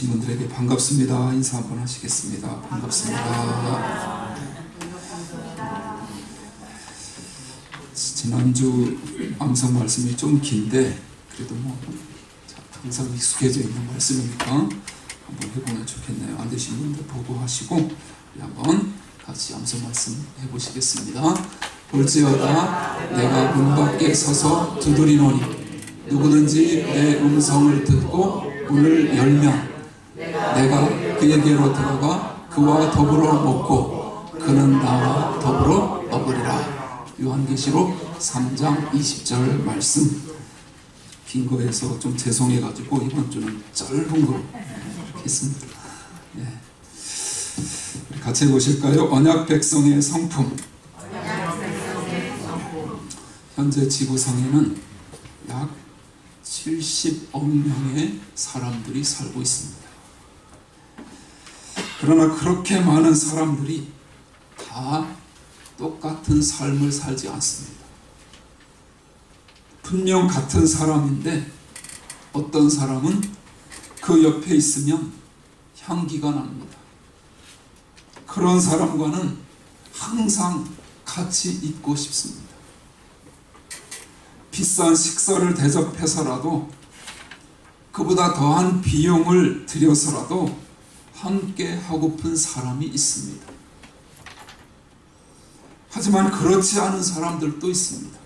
계신 분들에게 반갑습니다. 인사 한번 하시겠습니다. 반갑습니다. 지난주 암송 말씀이 좀 긴데 그래도 항상 익숙해져 있는 말씀이니까 한번 해보면 좋겠네요. 안 되신 분들 보고하시고 우리 한번 같이 암송 말씀 해보시겠습니다. 볼지어다 내가 문 밖에 서서 두드리노니 누구든지 내 음성을 듣고 문을 열면 내가 그에게로 들어가 그와 더불어 먹고 그는 나와 더불어 먹으리라. 요한계시록 3장 20절 말씀. 긴 거에서 좀 죄송해가지고 이번 주는 짧은 거 했습니다. 네. 우리 같이 해보실까요? 언약 백성의 성품. 현재 지구상에는 약 70억 명의 사람들이 살고 있습니다. 그러나 그렇게 많은 사람들이 다 똑같은 삶을 살지 않습니다. 분명 같은 사람인데 어떤 사람은 그 옆에 있으면 향기가 납니다. 그런 사람과는 항상 같이 있고 싶습니다. 비싼 식사를 대접해서라도 그보다 더한 비용을 들여서라도 함께 하고픈 사람이 있습니다. 하지만 그렇지 않은 사람들도 있습니다.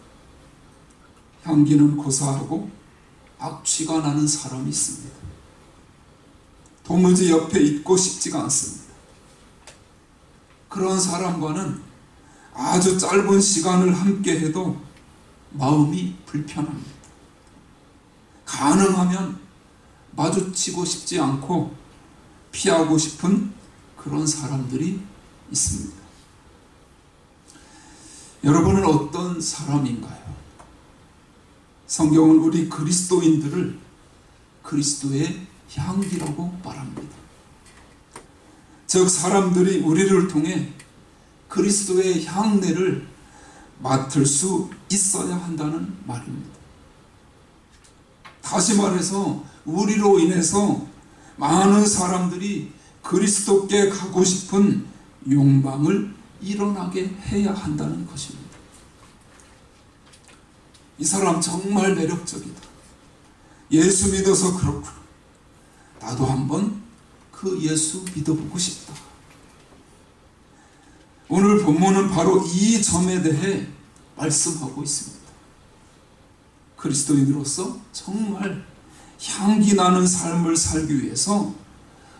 향기는 고사하고 악취가 나는 사람이 있습니다. 도무지 옆에 있고 싶지가 않습니다. 그런 사람과는 아주 짧은 시간을 함께 해도 마음이 불편합니다. 가능하면 마주치고 싶지 않고 피하고 싶은 그런 사람들이 있습니다. 여러분은 어떤 사람인가요? 성경은 우리 그리스도인들을 그리스도의 향기라고 말합니다. 즉 사람들이 우리를 통해 그리스도의 향내를 맡을 수 있어야 한다는 말입니다. 다시 말해서 우리로 인해서 많은 사람들이 그리스도께 가고 싶은 욕망을 일어나게 해야 한다는 것입니다. 이 사람 정말 매력적이다. 예수 믿어서 그렇구나. 나도 한번 그 예수 믿어보고 싶다. 오늘 본문은 바로 이 점에 대해 말씀하고 있습니다. 그리스도인으로서 정말 향기 나는 삶을 살기 위해서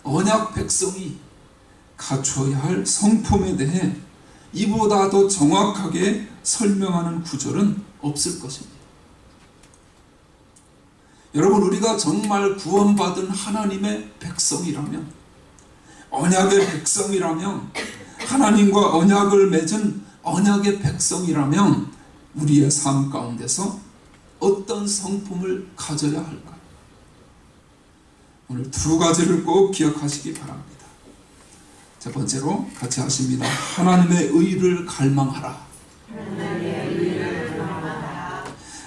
언약 백성이 갖춰야 할 성품에 대해 이보다 더 정확하게 설명하는 구절은 없을 것입니다. 여러분, 우리가 정말 구원받은 하나님의 백성이라면, 언약의 백성이라면, 하나님과 언약을 맺은 언약의 백성이라면 우리의 삶 가운데서 어떤 성품을 가져야 할까요? 오늘 두 가지를 꼭 기억하시기 바랍니다. 첫 번째로 같이 하십니다. 하나님의 의를 갈망하라.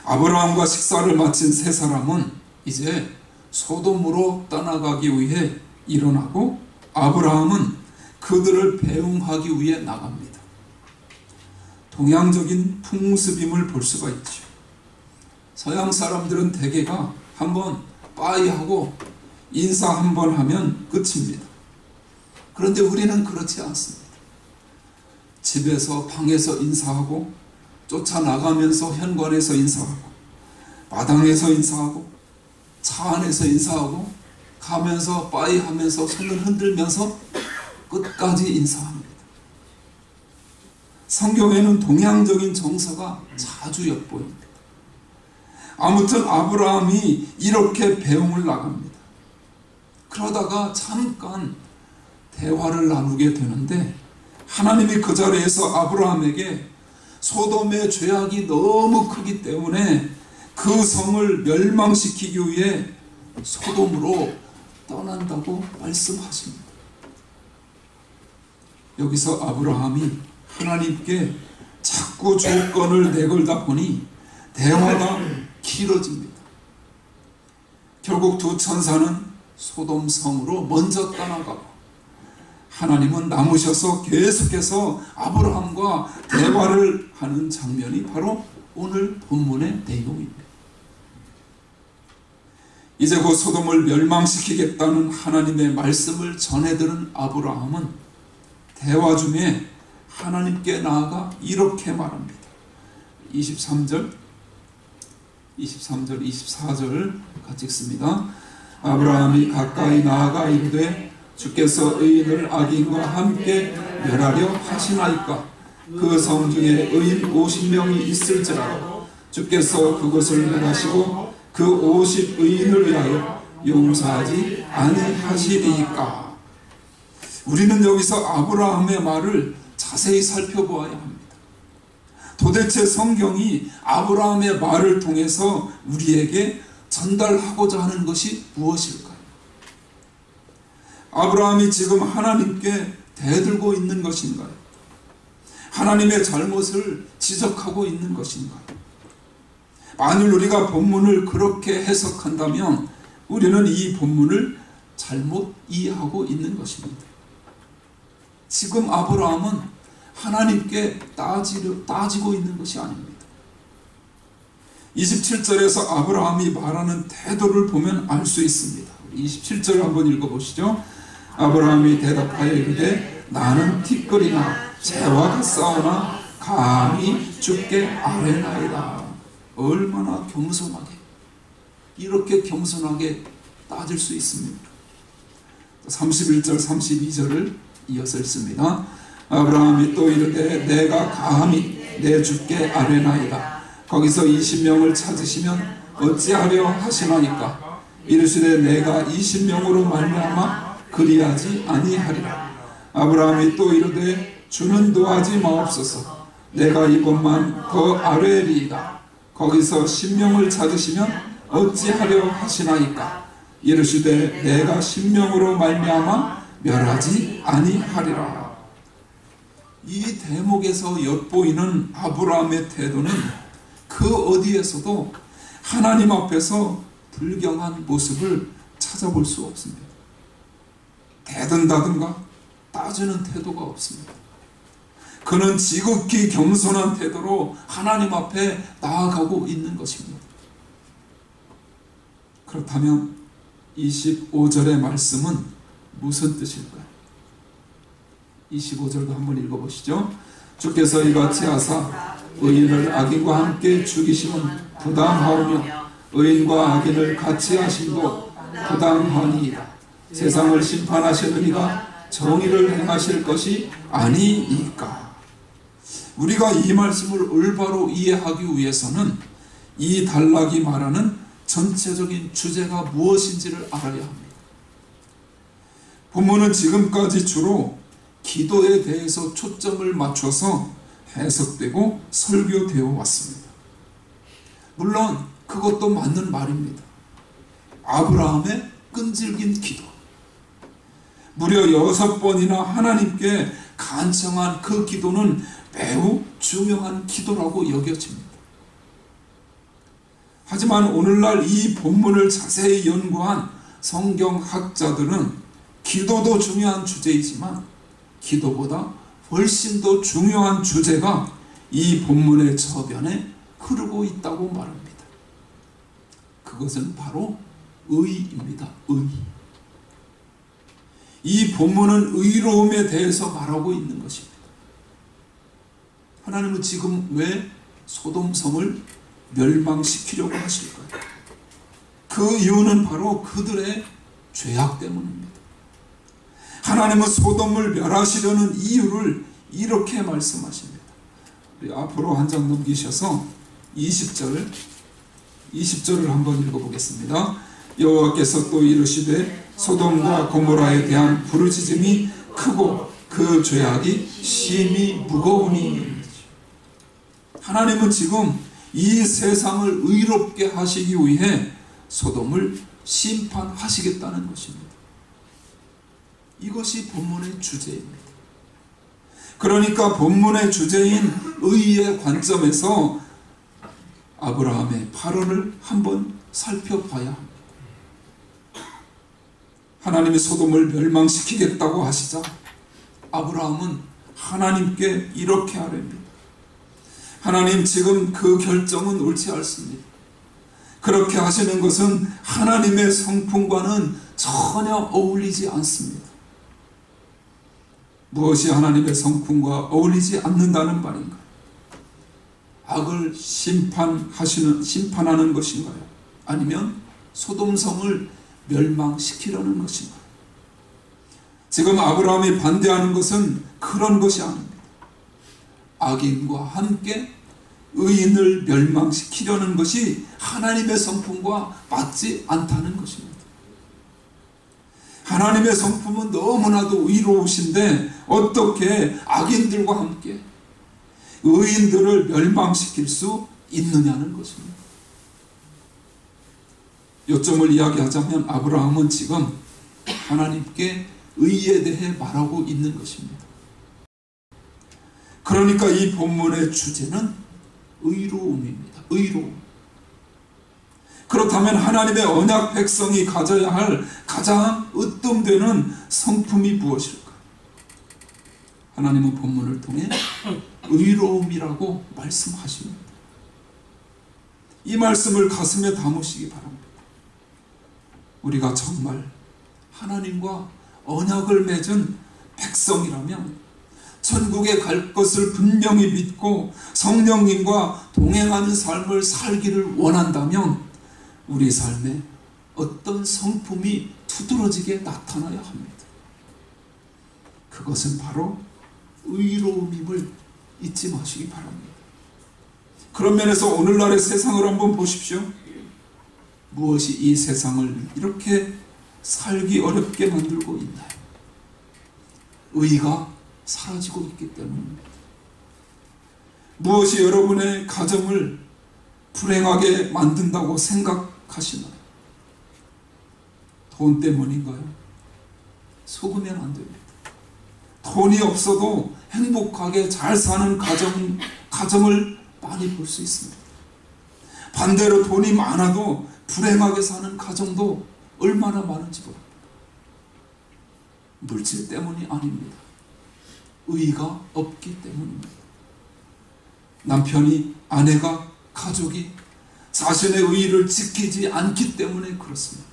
아브라함과 식사를 마친 세 사람은 이제 소돔으로 떠나가기 위해 일어나고 아브라함은 그들을 배웅하기 위해 나갑니다. 동양적인 풍습임을 볼 수가 있죠. 서양 사람들은 대개가 한번 빠이하고 인사 한번 하면 끝입니다. 그런데 우리는 그렇지 않습니다. 집에서 방에서 인사하고 쫓아나가면서 현관에서 인사하고 마당에서 인사하고 차 안에서 인사하고 가면서 빠이하면서 손을 흔들면서 끝까지 인사합니다. 성경에는 동양적인 정서가 자주 엿보입니다. 아무튼 아브라함이 이렇게 배웅을 나갑니다. 그러다가 잠깐 대화를 나누게 되는데 하나님이 그 자리에서 아브라함에게 소돔의 죄악이 너무 크기 때문에 그 성을 멸망시키기 위해 소돔으로 떠난다고 말씀하십니다. 여기서 아브라함이 하나님께 자꾸 조건을 내걸다 보니 대화가 길어집니다. 결국 두 천사는 소돔 성으로 먼저 떠나가고 하나님은 남으셔서 계속해서 아브라함과 대화를 하는 장면이 바로 오늘 본문의 내용입니다. 이제 곧 소돔을 멸망시키겠다는 하나님의 말씀을 전해들은 아브라함은 대화 중에 하나님께 나아가 이렇게 말합니다. 23절, 24절 같이 읽습니다. 아브라함이 가까이 나아가 이르되 주께서 의인을 악인과 함께 멸하려 하시나이까? 그 성 중에 의인 50명이 있을지라도 주께서 그것을 멸하시고 그 50의인을 위하여 용서하지 아니하시리이까? 우리는 여기서 아브라함의 말을 자세히 살펴보아야 합니다. 도대체 성경이 아브라함의 말을 통해서 우리에게 전달하고자 하는 것이 무엇일까요? 아브라함이 지금 하나님께 대들고 있는 것인가요? 하나님의 잘못을 지적하고 있는 것인가요? 만일 우리가 본문을 그렇게 해석한다면 우리는 이 본문을 잘못 이해하고 있는 것입니다. 지금 아브라함은 하나님께 따지고 있는 것이 아닙니다. 27절에서 아브라함이 말하는 태도를 보면 알 수 있습니다. 27절 한번 읽어보시죠. 아브라함이 대답하여 이르되 나는 티끌이나 새와 같사오나 감히 주께 아뢰나이다. 얼마나 겸손하게, 이렇게 겸손하게 따질 수 있습니까? 31절 32절을 이어서 읽습니다. 아브라함이 또 이르되 내가 감히 내 주께 아뢰나이다. 거기서 20명을 찾으시면 어찌하려 하시나이까? 이르시되 내가 20명으로 말미암아 그리하지 아니하리라. 아브라함이 또 이르되 주는 도하지 마옵소서. 내가 이것만 더 아뢰리이다. 거기서 10명을 찾으시면 어찌하려 하시나이까? 이르시되 내가 10명으로 말미암아 멸하지 아니하리라. 이 대목에서 엿보이는 아브라함의 태도는 그 어디에서도 하나님 앞에서 불경한 모습을 찾아볼 수 없습니다. 대든다든가 따지는 태도가 없습니다. 그는 지극히 겸손한 태도로 하나님 앞에 나아가고 있는 것입니다. 그렇다면 25절의 말씀은 무슨 뜻일까요? 25절도 한번 읽어보시죠. 주께서 이같이 하사 의인을 악인과 함께 죽이시면 부당하오며 의인과 악인을 같이 하심도 부당하니이다. 세상을 심판하시느니가 정의를 행하실 것이 아니니까. 우리가 이 말씀을 올바로 이해하기 위해서는 이 단락이 말하는 전체적인 주제가 무엇인지를 알아야 합니다. 본문은 지금까지 주로 기도에 대해서 초점을 맞춰서 해석되고 설교되어 왔습니다. 물론 그것도 맞는 말입니다. 아브라함의 끈질긴 기도, 무려 6번이나 하나님께 간청한 그 기도는 매우 중요한 기도라고 여겨집니다. 하지만 오늘날 이 본문을 자세히 연구한 성경학자들은 기도도 중요한 주제이지만 기도보다 훨씬 더 중요한 주제가 이 본문의 저변에 흐르고 있다고 말합니다. 그것은 바로 의입니다. 의. 이 본문은 의로움에 대해서 말하고 있는 것입니다. 하나님은 지금 왜 소돔성을 멸망시키려고 하실까요? 그 이유는 바로 그들의 죄악 때문입니다. 하나님은 소돔을 멸하시려는 이유를 이렇게 말씀하십니다. 우리 앞으로 한 장 넘기셔서 20절을 한번 읽어보겠습니다. 여호와께서 또 이르시되 소돔과 고모라에 대한 부르짖음이 크고 그 죄악이 심히 무거우니. 하나님은 지금 이 세상을 의롭게 하시기 위해 소돔을 심판하시겠다는 것입니다. 이것이 본문의 주제입니다. 그러니까 본문의 주제인 의의 관점에서 아브라함의 발언을 한번 살펴봐야 합니다. 하나님이 소돔을 멸망시키겠다고 하시자 아브라함은 하나님께 이렇게 아뢰입니다. 하나님, 지금 그 결정은 옳지 않습니다. 그렇게 하시는 것은 하나님의 성품과는 전혀 어울리지 않습니다. 무엇이 하나님의 성품과 어울리지 않는다는 말인가요? 악을 심판하는 것인가요? 아니면 소돔성을 멸망시키려는 것인가요? 지금 아브라함이 반대하는 것은 그런 것이 아닙니다. 악인과 함께 의인을 멸망시키려는 것이 하나님의 성품과 맞지 않다는 것입니다. 하나님의 성품은 너무나도 의로우신데 어떻게 악인들과 함께 의인들을 멸망시킬 수 있느냐는 것입니다. 요점을 이야기하자면 아브라함은 지금 하나님께 의에 대해 말하고 있는 것입니다. 그러니까 이 본문의 주제는 의로움입니다. 의로움. 그렇다면 하나님의 언약 백성이 가져야 할 가장 으뜸되는 성품이 무엇일까? 하나님은 본문을 통해 의로움이라고 말씀하십니다. 이 말씀을 가슴에 담으시기 바랍니다. 우리가 정말 하나님과 언약을 맺은 백성이라면 천국에 갈 것을 분명히 믿고 성령님과 동행하는 삶을 살기를 원한다면 우리 삶에 어떤 성품이 두드러지게 나타나야 합니다. 그것은 바로 의로움임을 잊지 마시기 바랍니다. 그런 면에서 오늘날의 세상을 한번 보십시오. 무엇이 이 세상을 이렇게 살기 어렵게 만들고 있나요? 의가 사라지고 있기 때문입니다. 무엇이 여러분의 가정을 불행하게 만든다고 생각하시나요? 돈 때문인가요? 속으면 안 됩니다. 돈이 없어도 행복하게 잘 사는 가정을 많이 볼 수 있습니다. 반대로 돈이 많아도 불행하게 사는 가정도 얼마나 많은지 모릅니다. 물질 때문이 아닙니다. 의가 없기 때문입니다. 남편이, 아내가, 가족이 자신의 의의를 지키지 않기 때문에 그렇습니다.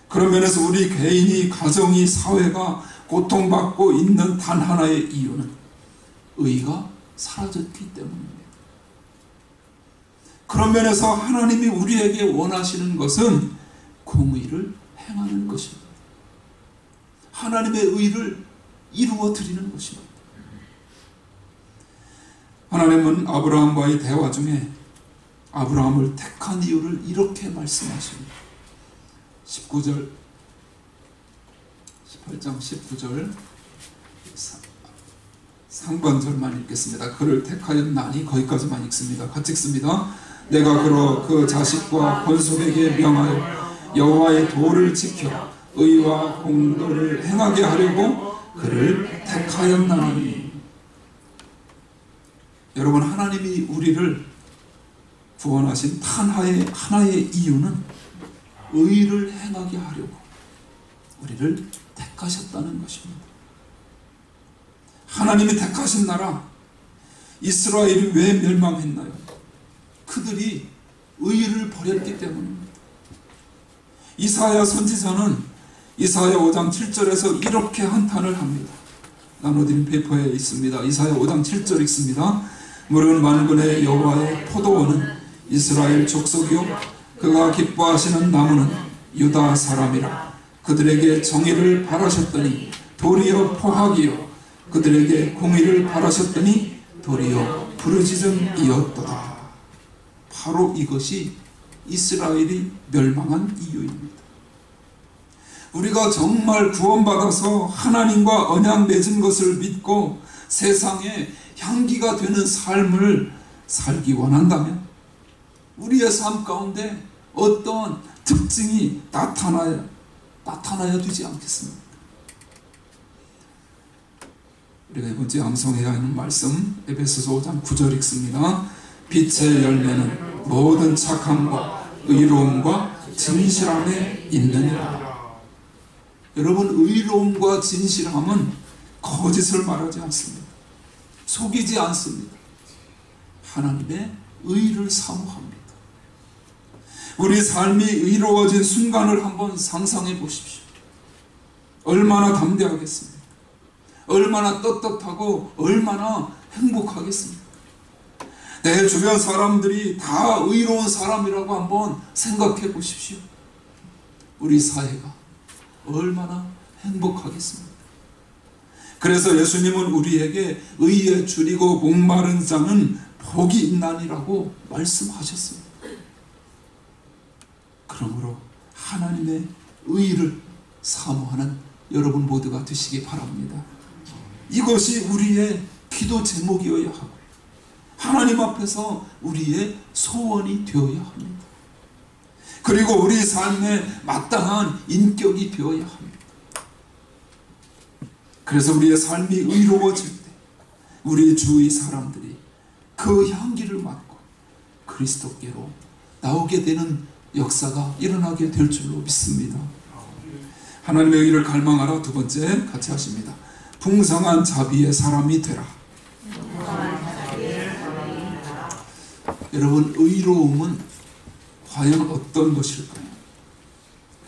그런 면에서 우리 개인이, 가정이, 사회가 고통받고 있는 단 하나의 이유는 의가 사라졌기 때문입니다. 그런 면에서 하나님이 우리에게 원하시는 것은 공의를 행하는 것입니다. 하나님의 의를 이루어 드리는 것입니다. 하나님은 아브라함과의 대화 중에 아브라함을 택한 이유를 이렇게 말씀하십니다. 19절, 18장 19절 상반절만 읽겠습니다. 그를 택하였나니, 거기까지만 읽습니다. 같이 읽습니다. 내가 그로 그 자식과 권속에게 명하여 여호와의 도를 지켜 의와 공도를 행하게 하려고 그를 택하였나니. 여러분, 하나님이 우리를 구원하신 하나의 이유는 의를 행하게 하려고 우리를 택하셨다는 것입니다. 하나님이 택하신 나라 이스라엘이 왜 멸망했나요? 그들이 의를 버렸기 때문입니다. 이사야 선지자는 이사야 5장 7절에서 이렇게 한탄을 합니다. 나눠드린 페이퍼에 있습니다. 이사야 5장 7절 읽습니다. 무릇 만군의 여호와의 포도원은 이스라엘 족속이요 그가 기뻐하시는 나무는 유다 사람이라. 그들에게 정의를 바라셨더니 도리어 포악이요 그들에게 공의를 바라셨더니 도리어 부르짖음이었도다. 바로 이것이 이스라엘이 멸망한 이유입니다. 우리가 정말 구원받아서 하나님과 언약 맺은 것을 믿고 세상에 향기가 되는 삶을 살기 원한다면 우리의 삶 가운데 어떤 특징이 나타나야 되지 않겠습니까? 우리가 이번 주에 암송해야 하는 말씀 에베소서 5장 9절 읽습니다. 빛의 열매는 모든 착함과 의로움과 진실함에 있느니라. 여러분, 의로움과 진실함은 거짓을 말하지 않습니다. 속이지 않습니다. 하나님의 의를 사모합니다. 우리 삶이 의로워진 순간을 한번 상상해 보십시오. 얼마나 담대하겠습니까? 얼마나 떳떳하고 얼마나 행복하겠습니까? 내 주변 사람들이 다 의로운 사람이라고 한번 생각해 보십시오. 우리 사회가 얼마나 행복하겠습니까? 그래서 예수님은 우리에게 의에 줄이고 목마른 자는 복이 있나니라고 말씀하셨습니다. 그러므로 하나님의 의를 사모하는 여러분 모두가 되시기 바랍니다. 이것이 우리의 기도 제목이어야 하고 하나님 앞에서 우리의 소원이 되어야 합니다. 그리고 우리 삶에 마땅한 인격이 되어야 합니다. 그래서 우리의 삶이 의로워질 때 우리 주위 사람들이 그 향기를 맡고 그리스도께로 나오게 되는 역사가 일어나게 될 줄로 믿습니다. 하나님의 의를 갈망하라. 두 번째 같이 하십니다. 풍성한 자비의 사람이 되라. 여러분, 의로움은 과연 어떤 것일까요?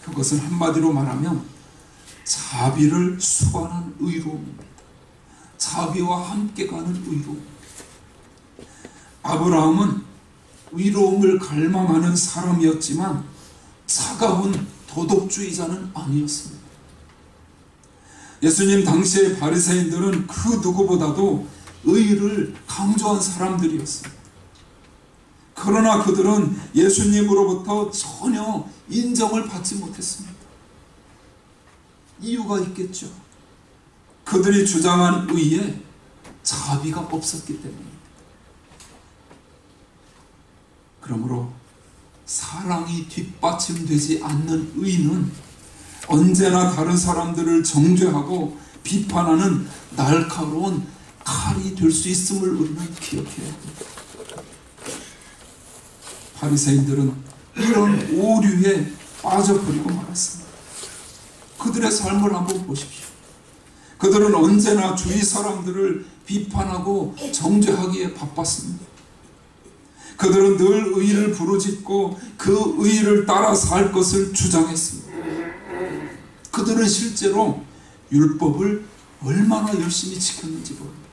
그것은 한마디로 말하면 자비를 수반한 의로움입니다. 자비와 함께 가는 의로움. 아브라함은 의로움을 갈망하는 사람이었지만 차가운 도덕주의자는 아니었습니다. 예수님 당시의 바리새인들은 그 누구보다도 의를 강조한 사람들이었습니다. 그러나 그들은 예수님으로부터 전혀 인정을 받지 못했습니다. 이유가 있겠죠. 그들이 주장한 의에 자비가 없었기 때문입니다. 그러므로 사랑이 뒷받침되지 않는 의는 언제나 다른 사람들을 정죄하고 비판하는 날카로운 칼이 될 수 있음을 우리는 기억해야 합니다. 바리새인들은 이런 오류에 빠져버리고 말았습니다. 그들의 삶을 한번 보십시오. 그들은 언제나 주위 사람들을 비판하고 정죄하기에 바빴습니다. 그들은 늘 의를 부르짖고 그 의를 따라 살 것을 주장했습니다. 그들은 실제로 율법을 얼마나 열심히 지켰는지 모릅니다.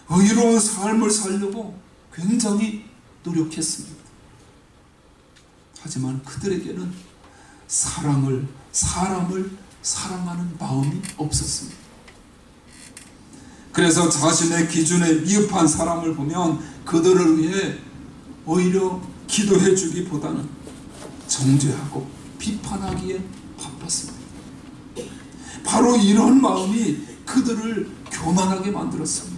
의로운 삶을 살려고 굉장히 노력했습니다. 하지만 그들에게는 사람을 사랑하는 마음이 없었습니다. 그래서 자신의 기준에 미흡한 사람을 보면 그들을 위해 오히려 기도해 주기보다는 정죄하고 비판하기에 바빴습니다. 바로 이런 마음이 그들을 교만하게 만들었습니다.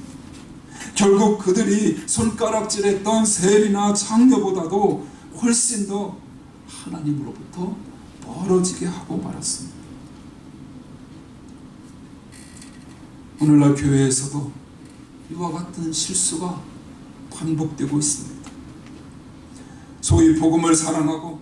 결국 그들이 손가락질했던 세리나 장녀보다도 훨씬 더 하나님으로부터 멀어지게 하고 말았습니다. 오늘날 교회에서도 이와 같은 실수가 반복되고 있습니다. 소위 복음을 사랑하고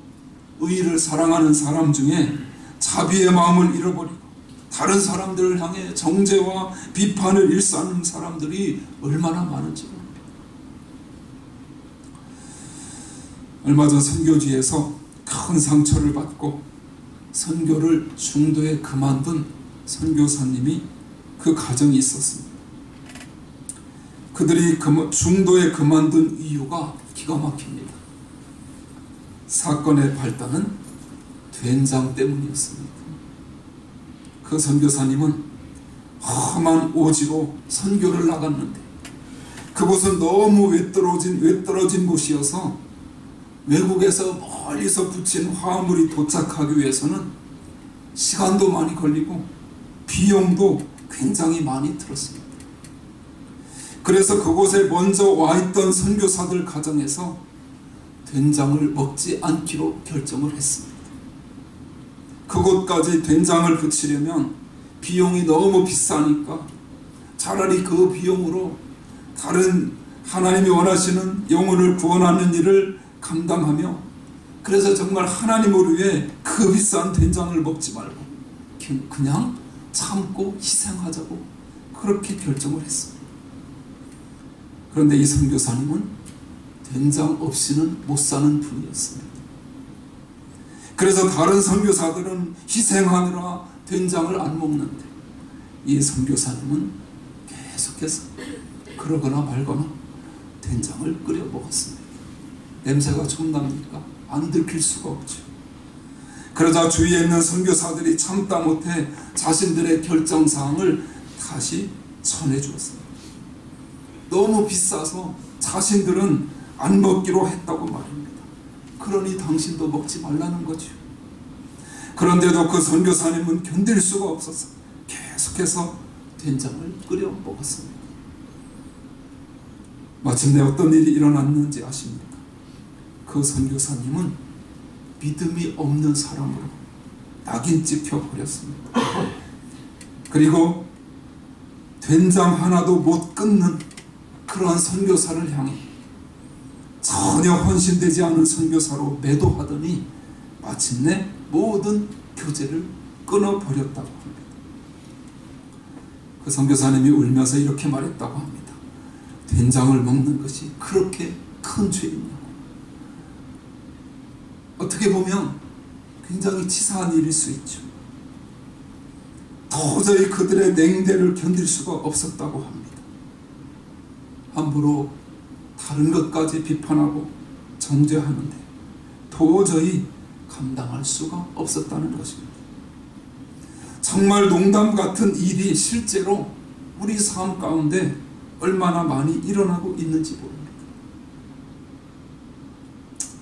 의를 사랑하는 사람 중에 자비의 마음을 잃어버리고 다른 사람들을 향해 정죄와 비판을 일삼는 사람들이 얼마나 많은지 모릅니다. 얼마 전 선교지에서 큰 상처를 받고 선교를 중도에 그만둔 선교사님이 그 가정이 있었습니다. 그들이 중도에 그만둔 이유가 기가 막힙니다. 사건의 발단은 된장 때문이었습니다. 그 선교사님은 험한 오지로 선교를 나갔는데 그곳은 너무 외떨어진 곳이어서 외국에서 멀리서 붙인 화물이 도착하기 위해서는 시간도 많이 걸리고 비용도 굉장히 많이 들었습니다. 그래서 그곳에 먼저 와 있던 선교사들 가정에서 된장을 먹지 않기로 결정을 했습니다. 그곳까지 된장을 붙이려면 비용이 너무 비싸니까 차라리 그 비용으로 다른 하나님이 원하시는 영혼을 구원하는 일을 감당하며, 그래서 정말 하나님을 위해 그 비싼 된장을 먹지 말고 그냥 참고 희생하자고 그렇게 결정을 했습니다. 그런데 이 선교사님은 된장 없이는 못 사는 분이었습니다. 그래서 다른 선교사들은 희생하느라 된장을 안 먹는데 이 선교사님은 계속해서 그러거나 말거나 된장을 끓여 먹었습니다. 냄새가 좀 납니까? 안 들킬 수가 없죠. 그러자 주위에 있는 선교사들이 참다 못해 자신들의 결정사항을 다시 전해주었습니다. 너무 비싸서 자신들은 안 먹기로 했다고 말입니다. 그러니 당신도 먹지 말라는 거죠. 그런데도 그 선교사님은 견딜 수가 없어서 계속해서 된장을 끓여 먹었습니다. 마침내 어떤 일이 일어났는지 아십니까? 그 선교사님은 믿음이 없는 사람으로 낙인 찍혀버렸습니다. 그리고 된장 하나도 못 끊는 그러한 선교사를 향해 전혀 헌신되지 않은 선교사로 매도하더니 마침내 모든 교제를 끊어버렸다고 합니다. 그 선교사님이 울면서 이렇게 말했다고 합니다. 된장을 먹는 것이 그렇게 큰 죄이냐고. 어떻게 보면 굉장히 치사한 일일 수 있죠. 도저히 그들의 냉대를 견딜 수가 없었다고 합니다. 함부로 다른 것까지 비판하고 정죄하는데 도저히 감당할 수가 없었다는 것입니다. 정말 농담 같은 일이 실제로 우리 삶 가운데 얼마나 많이 일어나고 있는지 모릅니다.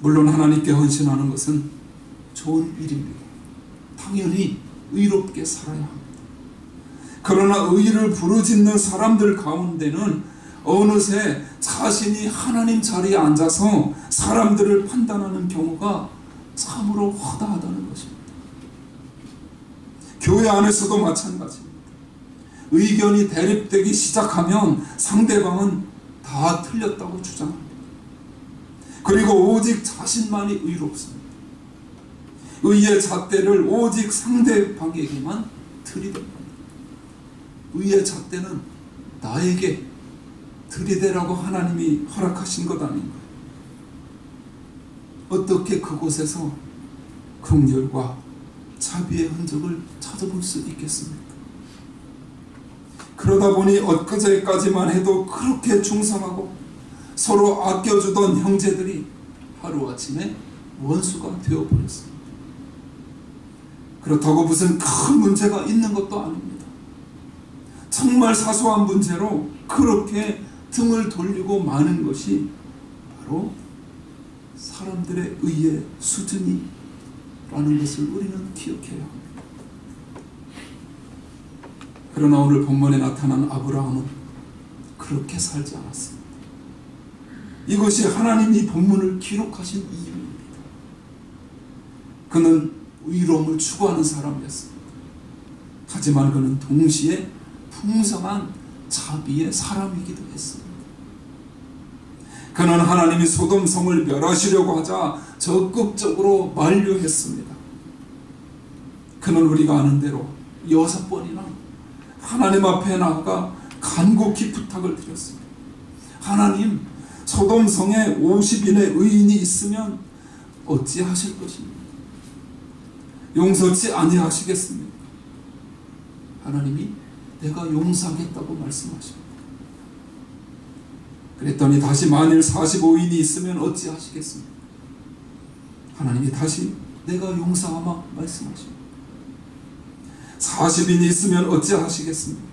물론 하나님께 헌신하는 것은 좋은 일입니다. 당연히 의롭게 살아야 합니다. 그러나 의를 부르짖는 사람들 가운데는 어느새 자신이 하나님 자리에 앉아서 사람들을 판단하는 경우가 참으로 허다하다는 것입니다. 교회 안에서도 마찬가지입니다. 의견이 대립되기 시작하면 상대방은 다 틀렸다고 주장합니다. 그리고 오직 자신만이 의롭습니다. 의의 잣대를 오직 상대방에게만 들이댑니다. 의의 잣대는 나에게 들이대라고 하나님이 허락하신 것 아닌가요? 어떻게 그곳에서 긍휼과 자비의 흔적을 찾아볼 수 있겠습니까? 그러다 보니 엊그제까지만 해도 그렇게 충성하고 서로 아껴주던 형제들이 하루아침에 원수가 되어버렸습니다. 그렇다고 무슨 큰 문제가 있는 것도 아닙니다. 정말 사소한 문제로 그렇게 등을 돌리고 마는 것이 바로 사람들의 의의 수준이라는 것을 우리는 기억해야 합니다. 그러나 오늘 본문에 나타난 아브라함은 그렇게 살지 않았습니다. 이것이 하나님이 본문을 기록하신 이유입니다. 그는 의로움을 추구하는 사람이었습니다. 하지만 그는 동시에 풍성한 자비의 사람이기도 했습니다. 그는 하나님이 소돔성을 멸하시려고 하자 적극적으로 만류했습니다. 그는 우리가 아는 대로 6번이나 하나님 앞에 나아가 간곡히 부탁을 드렸습니다. 하나님, 소돔성에 50인의 의인이 있으면 어찌하실 것입니까? 용서치 아니하시겠습니까? 하나님이 내가 용서하겠다고 말씀하십니다. 그랬더니 다시 만일 45인이 있으면 어찌하시겠습니까? 하나님이 다시 내가 용서하마 말씀하십니다. 40인이 있으면 어찌하시겠습니까?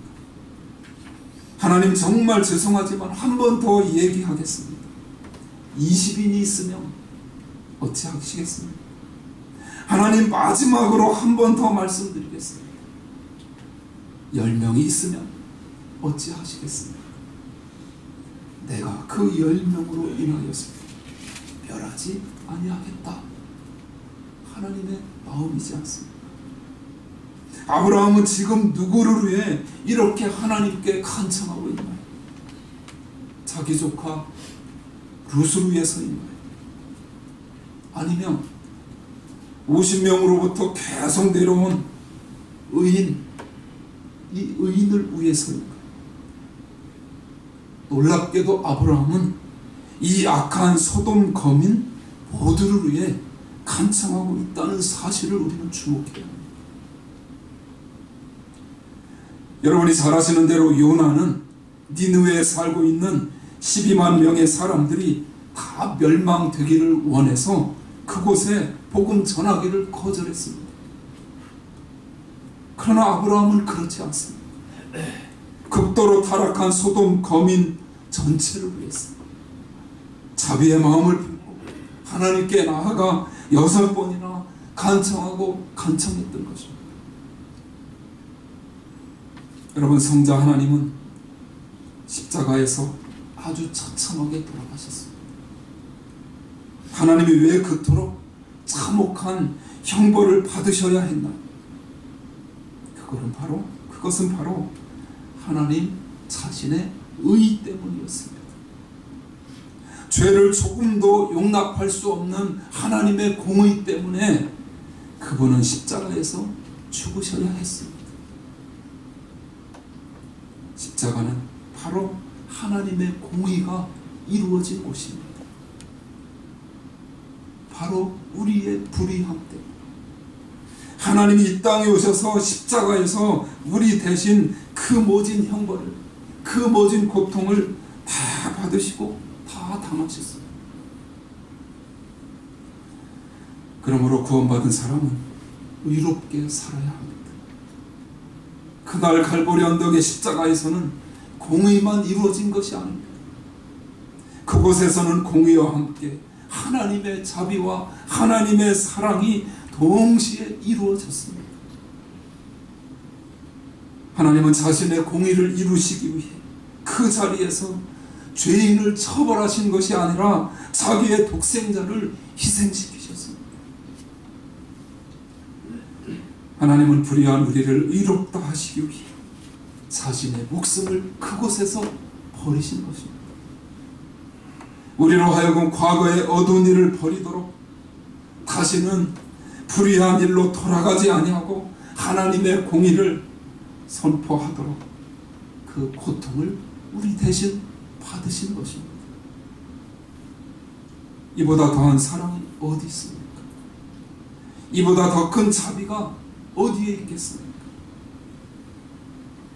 하나님 정말 죄송하지만 한 번 더 얘기하겠습니다. 20인이 있으면 어찌하시겠습니까? 하나님 마지막으로 한 번 더 말씀드리겠습니다. 10명이 있으면 어찌하시겠습니까? 내가 그 10명으로 인하여서 멸하지 아니하겠다. 하나님의 마음이지 않습니까? 아브라함은 지금 누구를 위해 이렇게 하나님께 간청하고 있나요? 자기 조카 룻을 위해서인가요? 아니면 50명으로부터 계속 내려온 의인, 이 의인을 위해서인가? 놀랍게도 아브라함은 이 악한 소돔 거민 모두를 위해 간청하고 있다는 사실을 우리는 주목해야 합니다. 여러분이 잘 아시는 대로 요나는 니느웨에 살고 있는 12만 명의 사람들이 다 멸망되기를 원해서 그곳에 복음 전하기를 거절했습니다. 그러나 아브라함은 그렇지 않습니다. 극도로 타락한 소돔 거민 전체를 위해서 자비의 마음을 품고 하나님께 나아가 6번이나 간청하고 간청했던 것입니다. 여러분, 성자 하나님은 십자가에서 아주 처참하게 돌아가셨습니다. 하나님이 왜 그토록 참혹한 형벌을 받으셔야 했나? 그것은 바로 하나님 자신의 의 때문이었습니다. 죄를 조금도 용납할 수 없는 하나님의 공의 때문에 그분은 십자가에서 죽으셔야 했습니다. 십자가는 바로 하나님의 공의가 이루어진 곳입니다. 바로 우리의 불의함 때문에 하나님이 이 땅에 오셔서 십자가에서 우리 대신 그 모진 형벌을, 그 모진 고통을 다 받으시고 다 당하셨습니다. 그러므로 구원받은 사람은 의롭게 살아야 합니다. 그날 갈보리 언덕의 십자가에서는 공의만 이루어진 것이 아닙니다. 그곳에서는 공의와 함께 하나님의 자비와 하나님의 사랑이 동시에 이루어졌습니다. 하나님은 자신의 공의를 이루시기 위해 그 자리에서 죄인을 처벌하신 것이 아니라 자기의 독생자를 희생시키셨습니다. 하나님은 불의한 우리를 의롭다 하시기 위해 자신의 목숨을 그곳에서 버리신 것입니다. 우리로 하여금 과거의 어두운 일을 버리도록 다시는 불의한 일로 돌아가지 아니하고 하나님의 공의를 선포하도록 그 고통을 우리 대신 받으신 것입니다. 이보다 더한 사랑이 어디 있습니까? 이보다 더 큰 자비가 어디에 있겠습니까?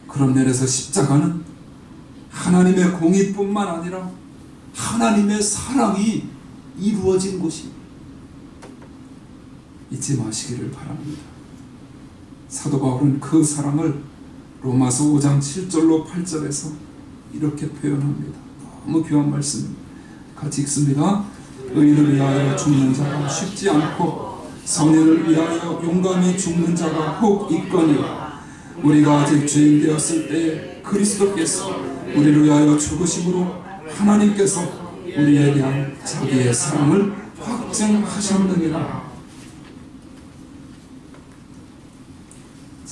그런 면에서 십자가는 하나님의 공의뿐만 아니라 하나님의 사랑이 이루어진 곳입니다. 잊지 마시기를 바랍니다. 사도 바울은 그 사랑을 로마서 5장 7절로 8절에서 이렇게 표현합니다. 너무 귀한 말씀입니다. 같이 읽습니다. 의인을 위하여 죽는 자가 쉽지 않고 선인을 위하여 용감히 죽는 자가 혹 있거니와 우리가 아직 죄인 되었을 때에 그리스도께서 우리를 위하여 죽으심으로 하나님께서 우리에 대한 자기의 사랑을 확증하셨느니라.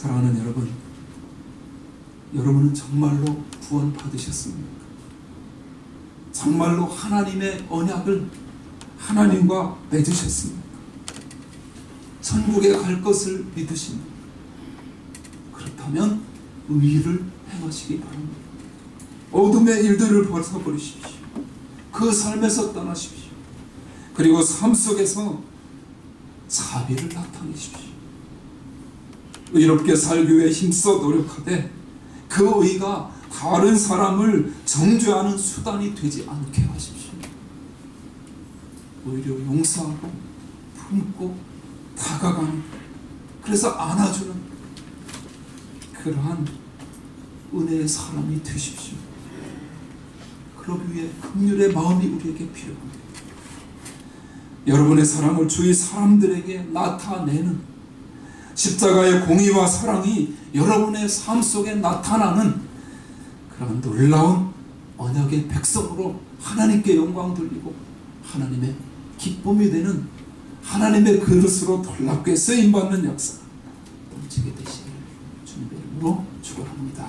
사랑하는 여러분, 여러분은 정말로 구원 받으셨습니까? 정말로 하나님의 언약을 하나님과 맺으셨습니까? 천국에 갈 것을 믿으십니까? 그렇다면 의를 행하시기 바랍니다. 어둠의 일들을 벗어버리십시오. 그 삶에서 떠나십시오. 그리고 삶 속에서 자비를 나타내십시오. 의롭게 살기 위해 힘써 노력하되 그 의가 다른 사람을 정죄하는 수단이 되지 않게 하십시오. 오히려 용서하고 품고 다가가는, 그래서 안아주는 그러한 은혜의 사람이 되십시오. 그러기 위해 긍휼의 마음이 우리에게 필요합니다. 여러분의 사랑을 주위 사람들에게 나타내는 십자가의 공의와 사랑이 여러분의 삶 속에 나타나는 그런 놀라운 언약의 백성으로 하나님께 영광 돌리고 하나님의 기쁨이 되는 하나님의 그릇으로 놀랍게 쓰임받는 역사 넘치게 되시길 주님의 이름으로 축원합니다.